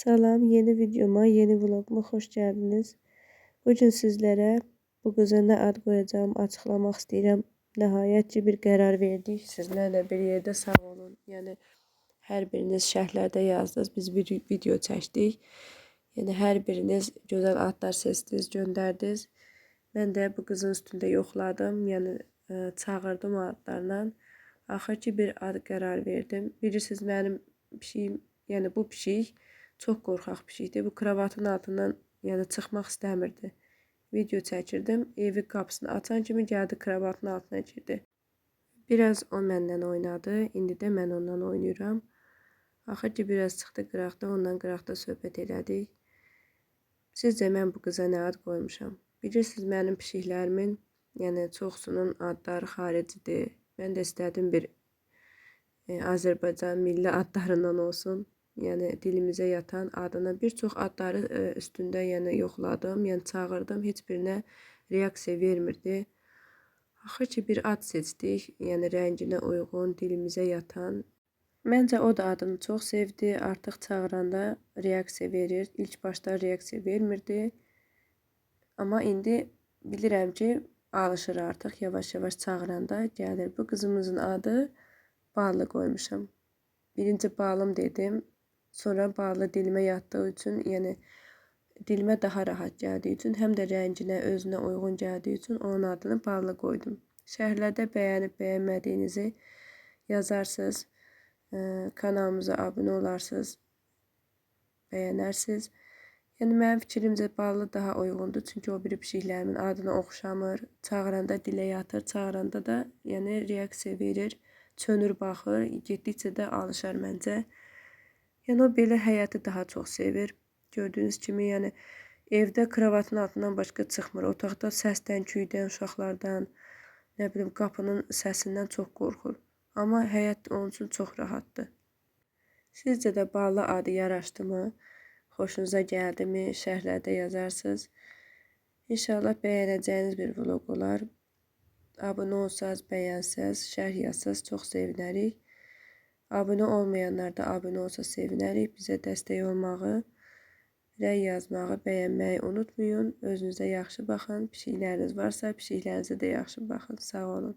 Salam, yeni videoma, yeni vloguma xoş gəldiniz. Bugün sizlərə bu qıza nə ad qoyacağım açıqlamaq istəyirəm. Nəhayət ki, bir qərar verdik. Sizlərlə bir yerdə sağ olun. Yəni, hər biriniz şərhlərdə yazdınız, biz bir video çəkdik. Yəni, hər biriniz gözəl adlar seçdiniz, göndərdiniz. Mən də bu qızın üstündə yoxladım, yəni çağırdım o adlarla. Axır ki, bir ad qərar verdim. Bilirsiniz, mənim pişiyim, yəni bu pişik çox qorxaq pişikdir. Bu kravatın altından yəni çıxmaq istəmirdi. Video çəkirdim. Evi qapısını açan kimi gəldi kravatın altına girdi. Biraz o məndən oynadı. İndi də mən ondan oynayıram. Axır ki, biraz çıxdı qıraqda, ondan qıraqda söhbət elədik. Sizcə mən bu qıza nə ad qoymuşam? Bilirsiniz, mənim pişiklərimin, yəni çoxsunun adları xaricidir. Mən də istədim bir Azərbaycan milli adlarından olsun. Yəni dilimizə yatan adına bir çox adları üstündə yəni yoxladım, yəni çağırdım, heç birinə reaksiya vermirdi. Axır ki, bir ad seçdik, yəni rənginə uyğun, dilimizə yatan. Məncə o da adını çox sevdi, artıq çağıranda reaksiya verir. İlk başda reaksiya vermirdi. Amma indi bilirəm ki, alışır artıq, yavaş-yavaş çağıranda gəlir. Bu qızımızın adı Ballı qoymuşam. Birinci balım dedim. Sonra Ballı dilimə yatdığı üçün, yəni dilimə daha rahat gəldiyi üçün, həm də rənginə, özünə uyğun gəldiyi üçün onun adını Ballı qoydum. Şərhlərdə bəyənib bəyənmədiyinizi yazarsınız. Kanalımıza abunə olarsınız, bəyənərsiniz. Yəni mənim fikrimcə Ballı daha uyğundur, çünki o biri pişiklərimin adına oxşamır. Çağıranda dilə yatır, çağıranda da yəni reaksiya verir, çönür baxır, getdikcə də alışar məncə. Yəni o belə həyatı daha çox sevir. Gördüyünüz kimi, yəni evdə kravatın altından başqa çıxmır. Otaqda səsdən, küydən, uşaqlardan, nə bilim qapının səsindən çox qorxur. Amma həyat onun üçün çox rahatdır. Sizcə də Ballı adı yaraşdımı? Xoşunuza gəldimi? Şərhlərdə yazarsınız. İnşallah bəyənəcəyiniz bir vlog olar. Abunə olsanız, bəyənsəz, şərh yazsanız çox sevinərik. Abunə olmayanlar da abunə olsa sevinərik. Bizə dəstək olmağı, rəy yazmağı, bəyənməyi unutmayın. Özünüzə yaxşı baxın. Pişikləriniz varsa, pişiklərinizə də yaxşı baxın. Sağ olun.